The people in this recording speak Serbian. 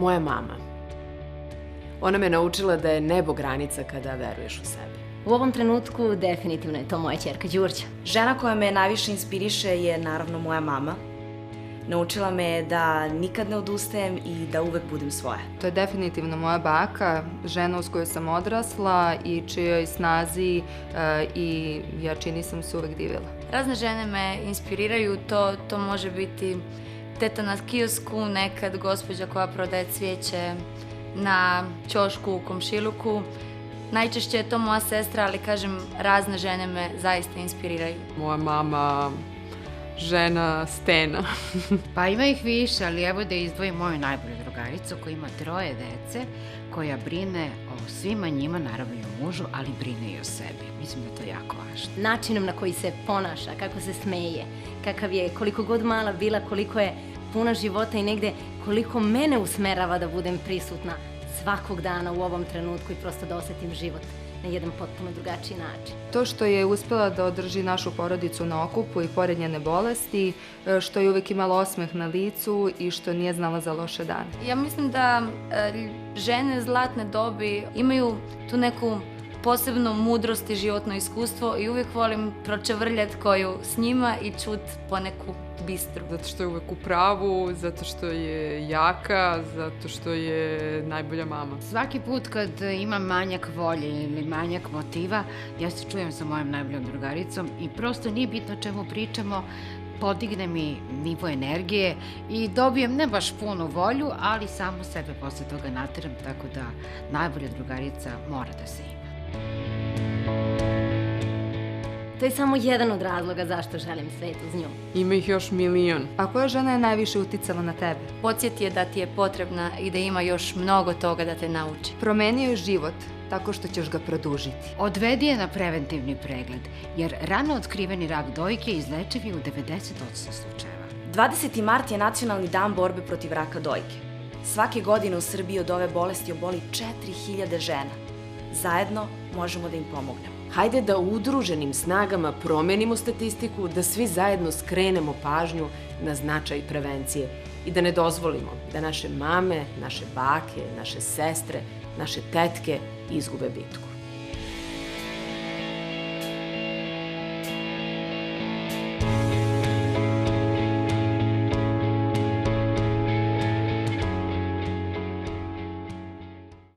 Moja mama. Ona me naučila da je nebo granica kada veruješ u sebe. U ovom trenutku definitivno je to moja ćerka Đurđa. Žena koja me najviše inspiriše je naravno moja mama. Naučila me je da nikad ne odustajem i da uvek budem svoja. To je definitivno moja baka, žena uz koju sam odrasla i čijoj snazi i jačini sam se uvek divila. Razne žene me inspiriraju, to može biti teta na kiosku, nekad gospođa koja prodaje cvijeće na ćošku u komšiluku. Najčešće je to moja sestra, ali kažem, razne žene me zaista inspiriraju. Moja mama, žena Stena. Pa ima ih više, ali evo da izdvojim moju najbolju drugaricu koja ima 3 dece, koja brine o svima njima, naravno i o mužu, ali brine i o sebi. Mislim da je to jako važno. Načinom na koji se ponaša, kako se smeje, kakav je, koliko god mala bila, koliko je puna života i negde koliko mene usmerava da budem prisutna svakog dana u ovom trenutku i prosto da osetim život na jedan potpuno drugačiji način. To što je uspela da održi našu porodicu na okupu i pored njene bolesti, što je uvek imala osmeh na licu i što nije znala za loše dane. Ja mislim da žene zlatne dobi imaju tu neku posebnu mudrost i životno iskustvo i uvijek volim pročevrljati koju s njima i čut poneku bistru. Zato što je uvek u pravu, zato što je jaka, zato što je najbolja mama. Svaki put kad imam manjak volje ili manjak motiva, ja se čujem sa mojom najboljom drugaricom i prosto nije bitno čemu pričamo, podigne mi nivo energije i dobijem ne baš punu volju, ali samo sebe posle toga nateram, tako da najbolja drugarica mora da se ima. To je samo jedan od razloga zašto želim svet uz nju. Ima ih još milion. A koja žena je najviše uticala na tebe? Podsjeti je da ti je potrebna i da ima još mnogo toga da te nauči. Promenio je život tako što ćeš ga produžiti. Odvedi je na preventivni pregled, jer rano otkriveni rak dojke izlečiv je u 90% slučajeva. 20. mart je nacionalni dan borbe protiv raka dojke. Svake godine u Srbiji od ove bolesti oboli 4000 žena. Zajedno možemo da im pomognemo. Hajde da udruženim snagama promenimo statistiku, da svi zajedno skrenemo pažnju na značaj prevencije i da ne dozvolimo da naše mame, naše bake, naše sestre, naše tetke izgube bitku.